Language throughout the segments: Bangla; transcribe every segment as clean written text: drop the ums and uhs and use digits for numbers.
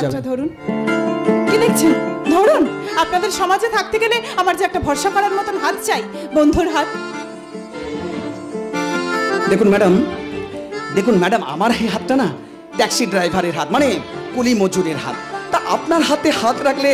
হাতটা ধরুন। কি দেখছেন? ধরুন। আপনাদের সমাজে থাকতে গেলে আমার যে একটা ভরসা করার মতন হাত চাই, বন্ধুর হাত। দেখুন ম্যাডাম, আমার এই হাতটা না ট্যাক্সি ড্রাইভারের হাত, মানে কুলি মজুরের হাত। তা আপনার হাতে হাত রাখলে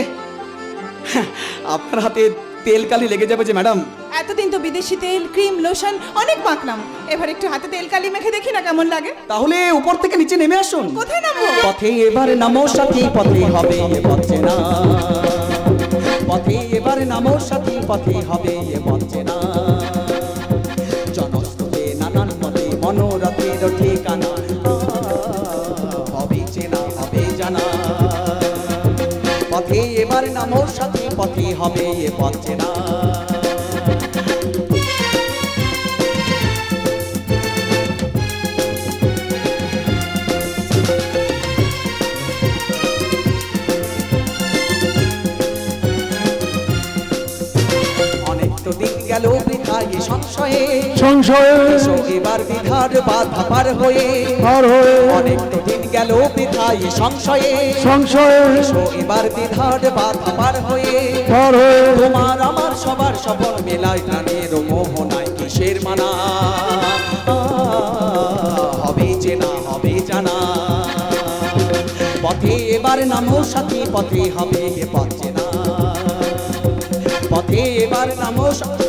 আপনার হাতে তেল কালি লেগে যাবে যে ম্যাডাম। এতদিন তো বিদেশি তেল, ক্রিম, লোশন অনেক মাখলাম, এবার একটু হাতে তেল কালি মেখে দেখি না কেমন লাগে। তাহলে উপর থেকে নিচে নেমে আসুন। কোথায় নামবো? পথে এবার নামো সাথী, পথে হবে এ পথে না। পথে এবার নামো সাথী, পথে হবে এ পথে না। জনস্রোতে নানান পথে মনোরথের ঠিকানা, হবে চেনা হবে জানা। পথে এবার নামো সাথী, পথে হবে এ পথে না। দিন গেল বৃথায় সংশয়ে, এবার বিধার বাধা পার হয়ে। অনেক দিন গেল বৃথায় সংশয়ে, এবার বিধার বাধা পার হয়ে। তোমার আমার সবার সফল মেলায় প্রাণের মোহনায় কিসের মানা, হবে চেনা হবে জানা। পথে এবার নামো সাথী, পথে হবে এ পথ চেনা। পথে এবার নামো সাথী।